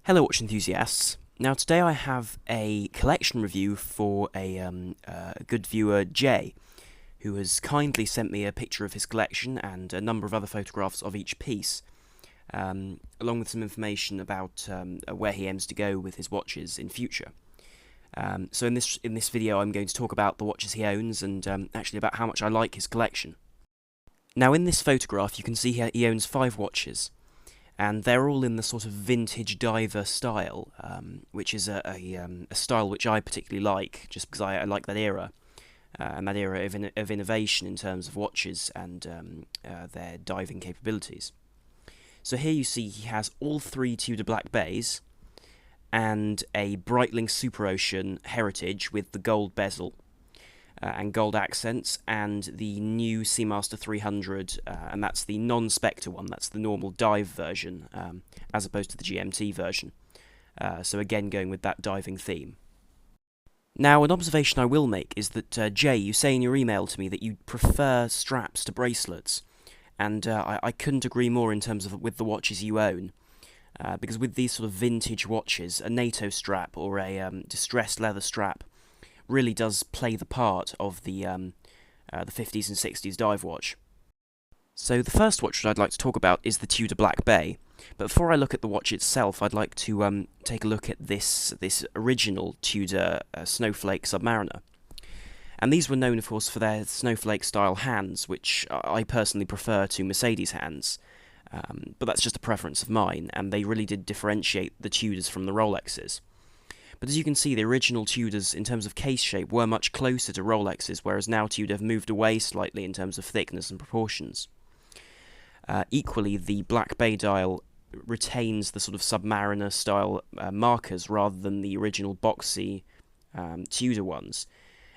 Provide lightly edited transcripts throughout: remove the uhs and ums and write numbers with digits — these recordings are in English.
Hello watch enthusiasts. Now today I have a collection review for a good viewer Jay, who has kindly sent me a picture of his collection and a number of other photographs of each piece, along with some information about where he aims to go with his watches in future. So in this video I'm going to talk about the watches he owns and actually about how much I like his collection. Now in this photograph you can see here he owns 5 watches. And they're all in the sort of vintage diver style, which is a style which I particularly like, just because I like that era, and that era of innovation in terms of watches and their diving capabilities. So here you see he has all 3 Tudor Black Bays, and a Breitling Super Ocean Heritage with the gold bezel, and gold accents, and the new Seamaster 300, and that's the non-Spectre one, that's the normal dive version, as opposed to the GMT version. So again, going with that diving theme. Now, an observation I will make is that, Jay, you say in your email to me that you prefer straps to bracelets, and I couldn't agree more in terms of with the watches you own. Because with these sort of vintage watches, a NATO strap or a distressed leather strap really does play the part of the 50s and 60s dive watch. So the first watch that I'd like to talk about is the Tudor Black Bay, but before I look at the watch itself I'd like to take a look at this original Tudor Snowflake Submariner. And these were known of course for their snowflake style hands, which I personally prefer to Mercedes hands, but that's just a preference of mine, and they really did differentiate the Tudors from the Rolexes. But as you can see, the original Tudors, in terms of case shape, were much closer to Rolexes, whereas now Tudor have moved away slightly in terms of thickness and proportions. Equally, the Black Bay dial retains the sort of Submariner-style markers rather than the original boxy Tudor ones.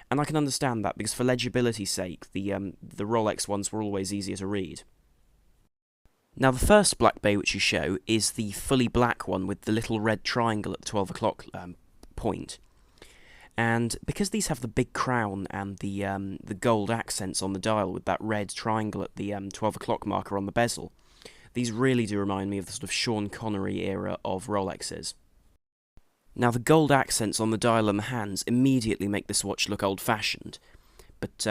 And I can understand that, because for legibility's sake, the Rolex ones were always easier to read. Now the first Black Bay which you show is the fully black one with the little red triangle at the 12 o'clock point. And because these have the big crown and the gold accents on the dial with that red triangle at the 12 o'clock marker on the bezel, these really do remind me of the sort of Sean Connery era of Rolexes. Now the gold accents on the dial and the hands immediately make this watch look old-fashioned, but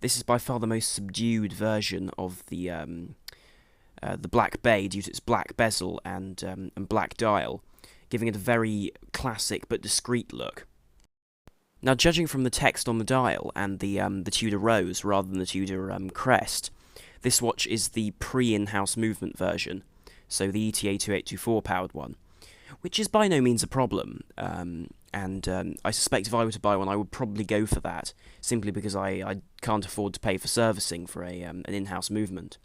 this is by far the most subdued version of the Black Bay due to its black bezel and black dial, giving it a very classic but discreet look. Now, judging from the text on the dial and the Tudor rose rather than the Tudor crest, this watch is the pre-in-house movement version, so the ETA 2824 powered one, which is by no means a problem, and I suspect if I were to buy one I would probably go for that, simply because I can't afford to pay for servicing for an in-house movement.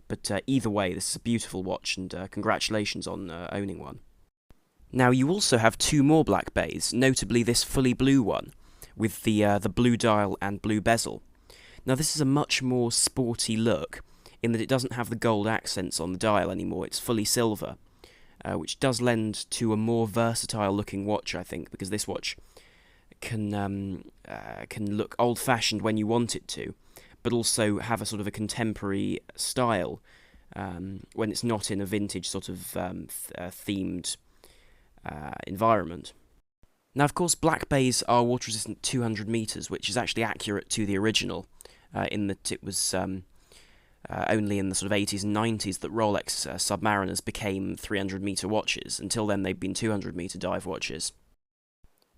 But either way, this is a beautiful watch, and congratulations on owning one. Now, you also have 2 more Black Bays, notably this fully blue one, with the blue dial and blue bezel. Now, this is a much more sporty look, in that it doesn't have the gold accents on the dial anymore, it's fully silver, which does lend to a more versatile-looking watch, I think, because this watch can look old-fashioned when you want it to, but also have a sort of a contemporary style when it's not in a vintage sort of themed environment. Now, of course, Black Bays are water-resistant 200 metres, which is actually accurate to the original, in that it was only in the sort of 80s and 90s that Rolex Submariners became 300-metre watches. Until then, they've been 200-metre dive watches.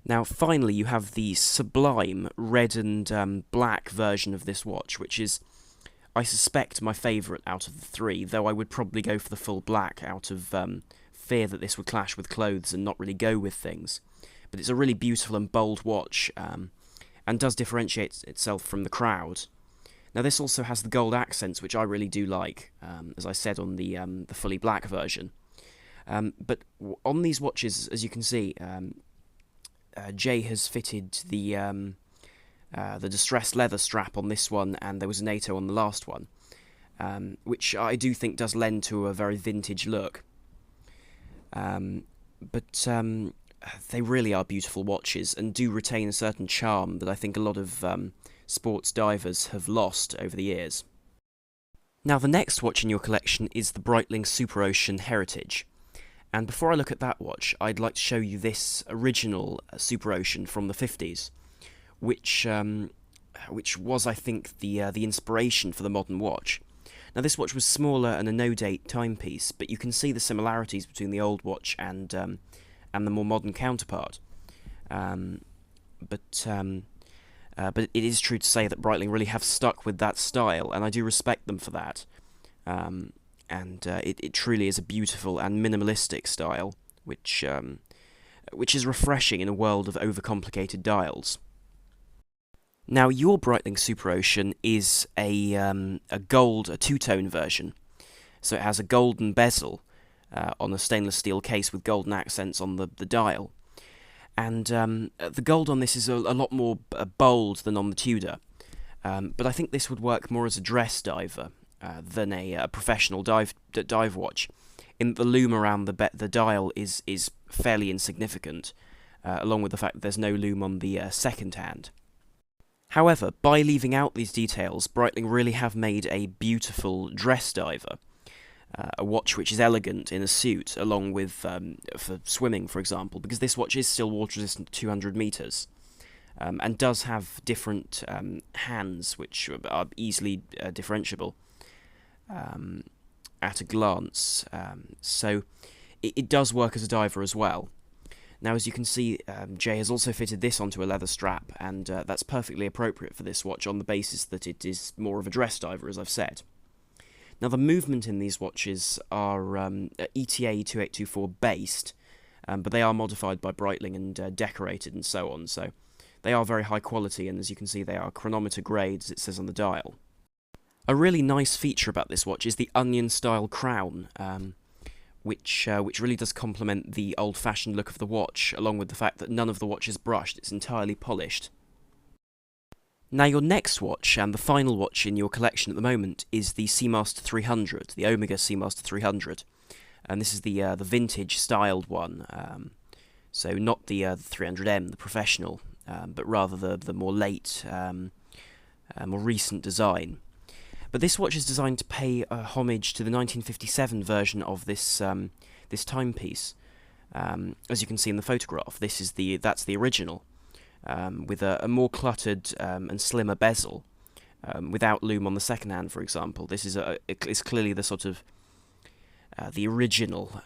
Now, finally, you have the sublime red and black version of this watch, which is, I suspect, my favourite out of the 3, though I would probably go for the full black out of fear that this would clash with clothes and not really go with things. But it's a really beautiful and bold watch, and does differentiate itself from the crowd. Now, this also has the gold accents, which I really do like, as I said on the fully black version. But on these watches, as you can see, Jay has fitted the distressed leather strap on this one, and there was a NATO on the last one, which I do think does lend to a very vintage look. But they really are beautiful watches, and do retain a certain charm that I think a lot of sports divers have lost over the years. Now, the next watch in your collection is the Breitling Super Ocean Heritage, And before I look at that watch, I'd like to show you this original Super Ocean from the 50s, which was, I think, the inspiration for the modern watch. Now, this watch was smaller and a no-date timepiece, but you can see the similarities between the old watch and the more modern counterpart. But it is true to say that Breitling really have stuck with that style, and I do respect them for that. It truly is a beautiful and minimalistic style, which is refreshing in a world of overcomplicated dials. Now, your Breitling Super Ocean is a two-tone version, so it has a golden bezel on a stainless steel case with golden accents on the dial, and the gold on this is a lot more bold than on the Tudor, but I think this would work more as a dress diver than a professional dive watch, in that the lume around the dial is fairly insignificant, along with the fact that there's no lume on the second hand. However, by leaving out these details, Breitling really have made a beautiful dress diver, a watch which is elegant in a suit, along with for swimming, for example, because this watch is still water resistant to 200 meters, and does have different hands which are easily differentiable at a glance. So it does work as a diver as well. Now, as you can see, Jay has also fitted this onto a leather strap, and that's perfectly appropriate for this watch on the basis that it is more of a dress diver, as I've said. Now, the movement in these watches are ETA 2824 based, but they are modified by Breitling and decorated and so on, so they are very high quality, and as you can see, they are chronometer grade, as it says on the dial. A really nice feature about this watch is the onion-style crown, which really does complement the old-fashioned look of the watch, along with the fact that none of the watch is brushed, it's entirely polished. Now, your next watch, and the final watch in your collection at the moment, is the Seamaster 300, the Omega Seamaster 300. And this is the vintage styled one, so not the 300M, the professional, but rather the more late, more recent design. But this watch is designed to pay homage to the 1957 version of this this timepiece. As you can see in the photograph, that's the original, with a more cluttered and slimmer bezel, without lume on the second hand, for example. This is clearly the sort of the original,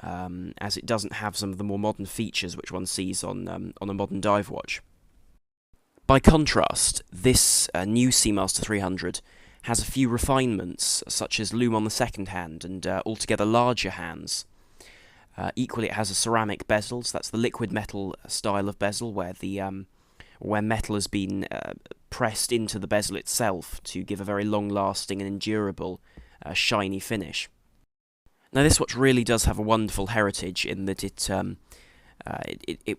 as it doesn't have some of the more modern features which one sees on a modern dive watch. By contrast, this new Seamaster 300 has a few refinements, such as lume on the second hand and altogether larger hands. Equally, it has a ceramic bezel, so that's the liquid metal style of bezel, where metal has been pressed into the bezel itself to give a very long-lasting and endurable, shiny finish. Now, this watch really does have a wonderful heritage in that it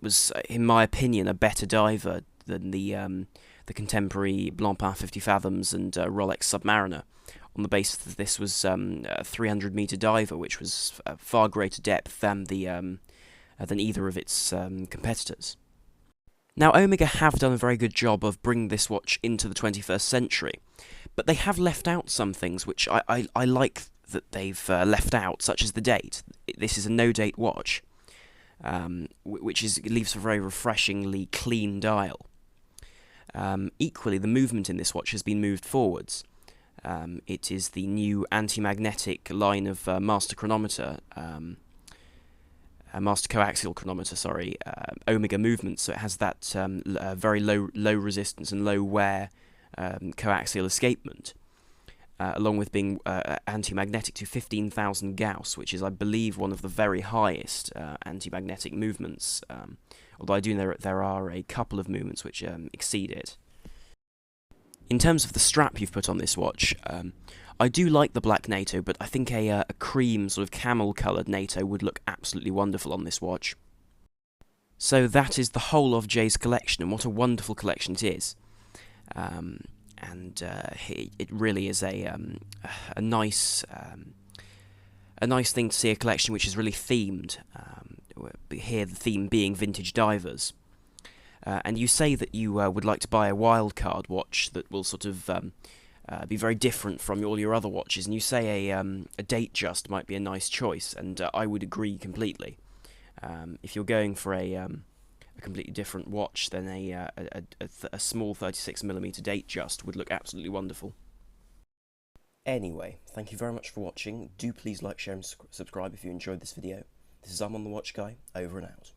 was, in my opinion, a better diver than the contemporary Blancpain 50 Fathoms and Rolex Submariner, on the basis that this was a 300-meter diver, which was far greater depth than either of its competitors. Now, Omega have done a very good job of bringing this watch into the 21st century, but they have left out some things which I like that they've left out, such as the date. This is a no-date watch, which leaves a very refreshingly clean dial. Equally, the movement in this watch has been moved forwards. It is the new anti-magnetic line of master chronometer, master coaxial chronometer, Omega movement, so it has that very low resistance and low wear coaxial escapement, along with being anti-magnetic to 15,000 Gauss, which is, I believe, one of the very highest anti-magnetic movements, although I do know there are a couple of movements which exceed it. In terms of the strap you've put on this watch, I do like the black NATO, but I think a cream, sort of camel-coloured NATO would look absolutely wonderful on this watch. So that is the whole of Jay's collection, and what a wonderful collection it is. It really is a nice thing to see a collection which is really themed. Here, the theme being vintage divers. And you say that you would like to buy a wildcard watch that will sort of be very different from all your other watches, and you say a Datejust might be a nice choice, and I would agree completely. If you're going for a completely different watch, then a small 36mm date just would look absolutely wonderful. Anyway, thank you very much for watching. Do please like, share and subscribe if you enjoyed this video. This is I'm on the Watch Guy, over and out.